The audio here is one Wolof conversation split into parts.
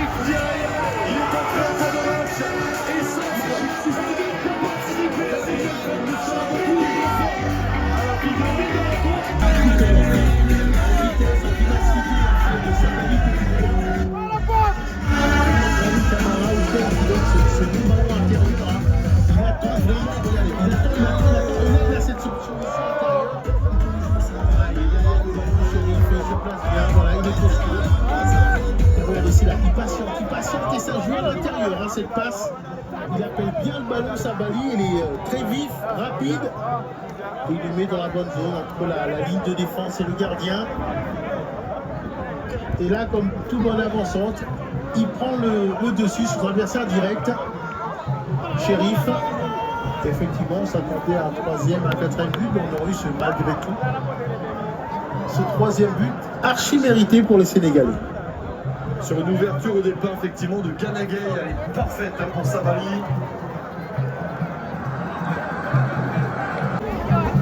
Shérif Ndiaye, il est entré en fin de match et ça peut participer à cette il patiente et ça joue à l'intérieur, hein, cette passe. Il appelle bien le ballon, Sabaly, il est très vif, rapide. Et il le met dans la bonne zone entre la ligne de défense et le gardien. Et là, comme tout bon avant-centre, il prend le dessus sur son adversaire direct. Shérif. Effectivement, ça comptait un troisième, un quatrième but, mais on aurait eu malgré tout ce troisième but archi mérité pour les Sénégalais. Sur une ouverture au départ effectivement de Ganagay, elle est parfaite pour Sabaly.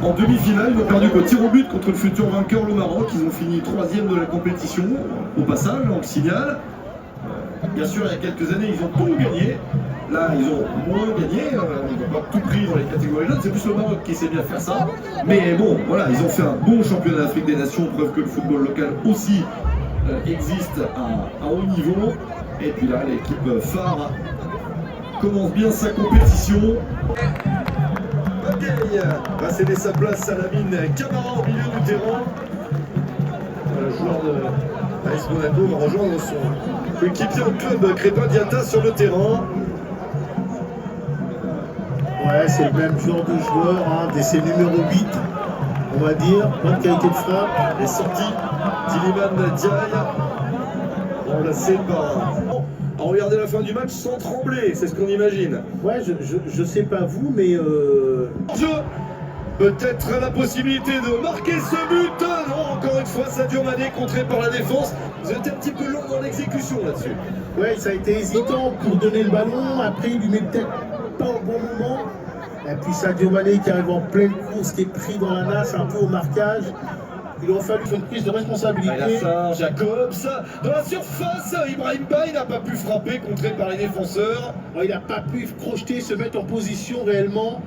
En demi-finale, ils ont perdu au tir au but contre le futur vainqueur, le Maroc. Ils ont fini troisième de la compétition au passage, en signal. Bien sûr, il y a quelques années, ils ont tout gagné. Là, ils ont moins gagné, ils n'ont pas tout pris dans les catégories jeunes. C'est plus le Maroc qui sait bien faire ça. Mais bon, voilà, ils ont fait un bon championnat d'Afrique des Nations, preuve que le football local aussi existe à haut niveau. Et puis là, l'équipe phare commence bien sa compétition. Bagay va céder sa place à Lamine Camara au milieu du terrain. Le joueur de AS Monaco va rejoindre son coéquipier au club Crépin Diatta sur le terrain. Ouais, c'est le même genre de joueur, hein, c'est numéro 8, on va dire, bonne qualité de frappe. Les sorties d'Iliman Ndiaye, remplacé par... On regardait la fin du match sans trembler, c'est ce qu'on imagine. Ouais, je sais pas vous, mais... Jeu, peut-être la possibilité de marquer ce but. Non, encore une fois, Sadio Mané contré par la défense. Vous êtes un petit peu long dans l'exécution là-dessus. Ouais, ça a été hésitant pour donner le ballon, après il lui met peut-être pas au bon moment. Et puis Sadio Mané qui arrive en pleine course, qui est pris dans la nasse, un peu au marquage. Il aurait fallu faire une prise de responsabilité. Alassane, Jacobs, dans la surface, Ibrahim Baye n'a pas pu frapper, contré par les défenseurs. Ouais, il n'a pas pu crocheter, se mettre en position réellement.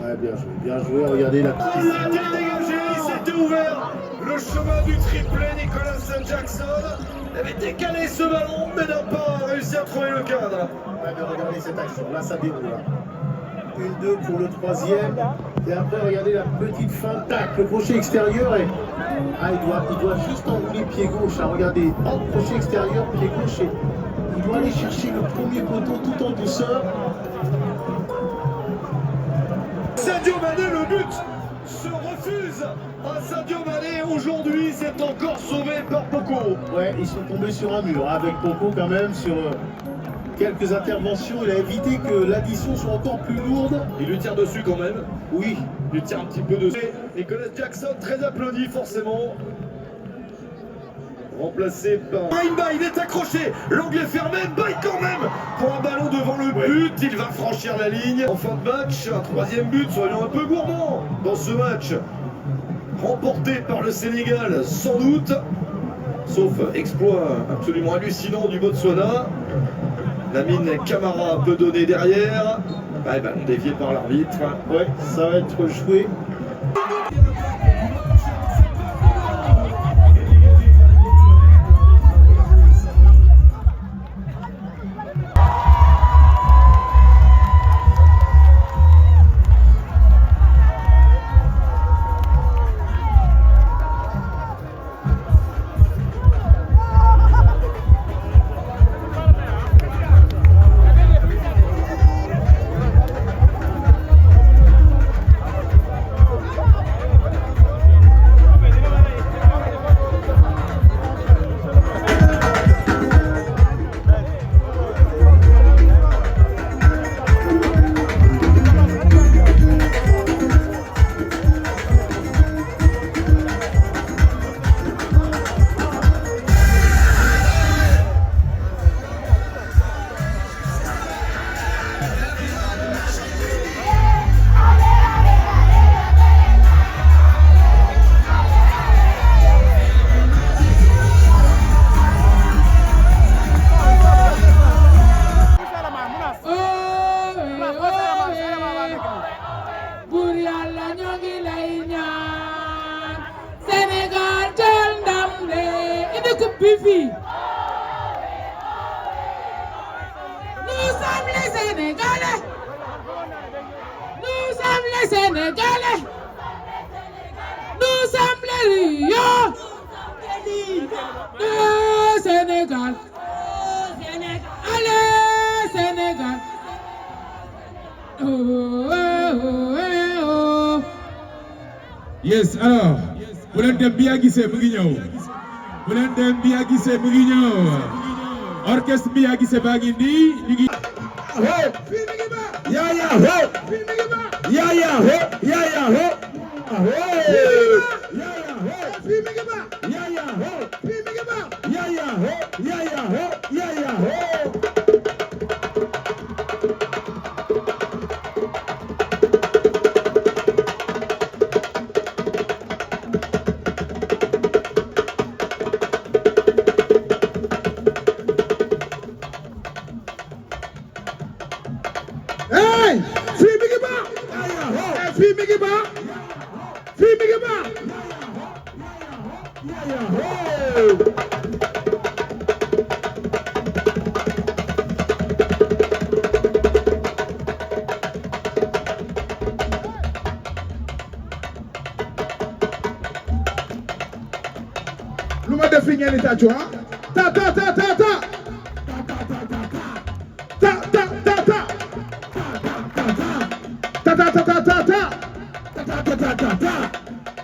Ouais, bien joué, regardez la petite. Il a été dégagé, il s'était ouvert. Le chemin du triplé, Nicolas Jackson. Il avait décalé ce ballon, mais n'a pas réussi à trouver le cadre. Ouais, mais regardez cette action, là ça déroule. 1-2 pour le troisième. Et après, regardez la petite fin, tac, le crochet extérieur. Et... ah, il doit juste enrouler pied gauche. Hein. Regardez, hop, crochet extérieur, pied gauche. Et il doit aller chercher le premier poteau tout en douceur. Sadio Mané, le but se refuse à Sadio Mané. Aujourd'hui, c'est encore sauvé par Poco. Ouais, ils sont tombés sur un mur, hein, avec Poco quand même, sur quelques interventions. Il a évité que l'addition soit encore plus lourde. Il lui tire dessus quand même. Oui. Il lui tire un petit peu dessus. Nicolas Jackson, très applaudi forcément. Remplacé par Baye, il est accroché, l'angle est fermé, Baye quand même pour un ballon devant le but, il va franchir la ligne. En fin de match, un troisième but, soyons un peu gourmands dans ce match. Remporté par le Sénégal, sans doute, sauf exploit absolument hallucinant du Botswana. Lamine Camara peut donner derrière, ballon dévié par l'arbitre. Ouais, ça va être joué. depuis fii. Nous sommes les Sénégalais. Nous sommes les Sénégalais. Nous sommes les lions. Le Sénégal. Allez Sénégal. Oh, oh, oh, oh. Yes, alors, bu leen dem Biya Guissé mu ngi ñëw. Bu leen dem Biya Guissé mu ngi ñëw. Orchestre Biya Guissé baa ngi nii ñu ngi. Ya ya ho. Ya ya ho. Ya ya ho. Aho. Ya ya ho. Ya ya ho. Ya ya ho. Ya ya ho. Ya ya ho. Hey, free Biggie Ba. Hey, free Biggie Ba. Free Biggie Ba. Lu ma def fi ngeen di tàccu ah. Ta ta ta ta ta. Ta ta ta ta. Ta ta ta ta ta ta. Ta ta ta ta ta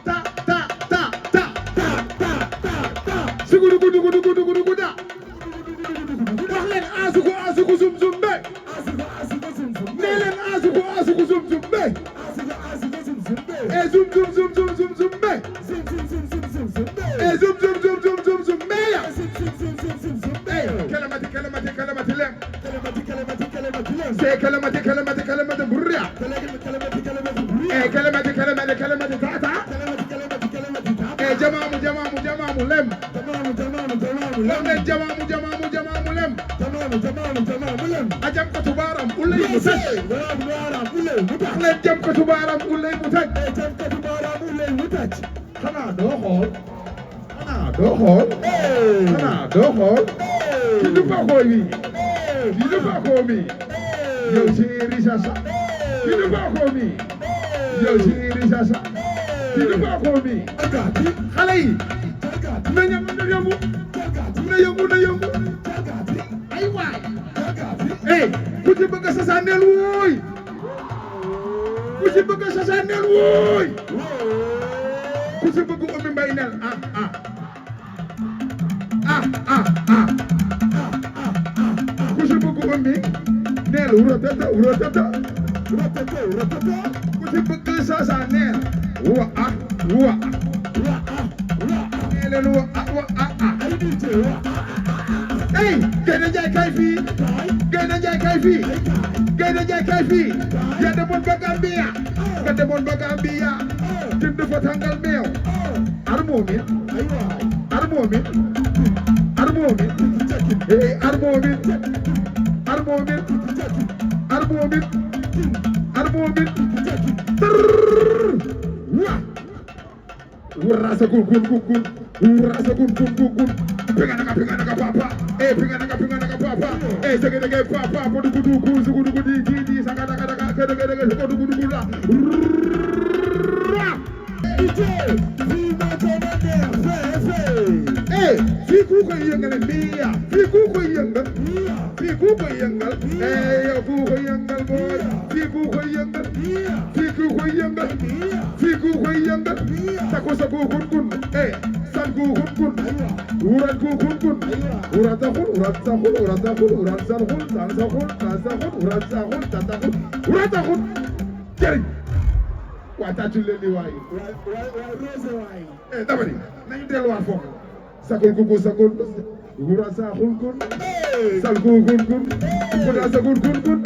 ta. Ta ta ta ta. Sugudu gudu gudu gudu gudu guda. Wax leen asuku asuku zum zum be. Nee leen asuku asuku zum zum be. Eh zum zum zum zum zum zum be. Eh zum zum zum zum zum zum be ya. Eh kalamati kalamati kalamati lem. Say kalamati kalamati kalamati burya. Eh kalamati kalamati kalamati tata. Eh jamamu jamamu jamamu lem. Lem jamamu jamamu jamamu lem. Ajam ko tubaram ulay mutaj. Lem jam ko tubaram ulay mutaj. Xanaa doo xool. Xanaa doo xool. Xanaa doo xool. Ki du fa xool yi. Ki du fa xool mi. Yow Chéri Chacha. Ki du fa xool mi. Yow Chéri Chacha. Ki du fa xool mi. Xale yi. Na yëngu na yëngu. Na yëngu na yëngu. Ay waay. Eh, ku ci bëgg sa sànneel wooy. Ku ci bëgg sa sànneel wooy. Ku ci bëgg Oumy Mbaye nel ah ah. Ah ah ah. Ku ci bëgg Oumy nel urotata urotata. Ku ci bëgg sa sànneel wa ah wa ah. Nelen wa ah wa ah ah. Hey, Gaynde Njaay kay fii. Gaynde Njaay kay fii. Gaynde Njaay kay fii. Ya demoon ba Gambia. Nga demoon ba Gambia. Jënd fa tàngal meew. Armoomin. Armoomin. Armoomin. Hey, armoomin. Armoomin. Armoomin. Armoomin. Wa. Wurasa gun gun gun gun. Wurasa gun gun gun gun. Pinga naga papa. Eh, pinga naga papa. Eh, sege papa. Podu gudu kuzu gudu gudi di sanga daga kede podu gudu gula. Eh, fii ku koy yëngal Biya. Fii ku koy yëngal. Fii ku koy yëngal. Eh, yow ku koy yëngal boy. Fii ku koy yëngal. Fii ku koy yëngal. Fii ku koy yëngal. Tako sa ku kun kun. Eh, san ku kun kun. Urat ku kun kun. Urat taxul, urat taxul, urat taxul, urat taxul, san taxul, san taxul, urat taxul, san taxul. Urat taxul. Jëriñ. Waa tàccul leen di waay. Eh, dama ni nañu delluwaat foofu. Sakul kuku sakul. Urat saxul kun. Sal ku kun kun. Urat sakul kun kun.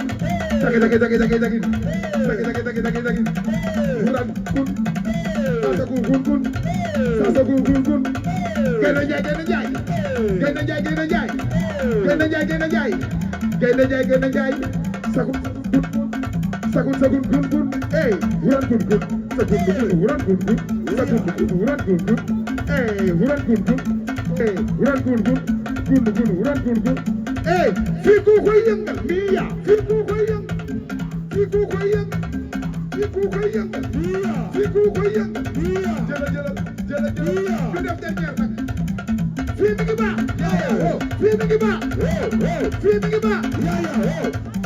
Jagi. Urat kun. Sakul kun kun. Sakul kun kun. Gaynde Njaay. Sakul kun kun. Eh, urat kun kun. Sakul kun kun. Urat kun kun. Sakul kun kun. Urat kun kun. Eh, urat kun kun. wuran gun wuran gun fii ku koy yëngal Mia fii ku koy yëngal fii ku koy yëngal fii ku koy yëngal fii ku koy yëngal jëla ñu def dernière nag fii mi ngi baax fii mi ngi baax fii mi ngi baax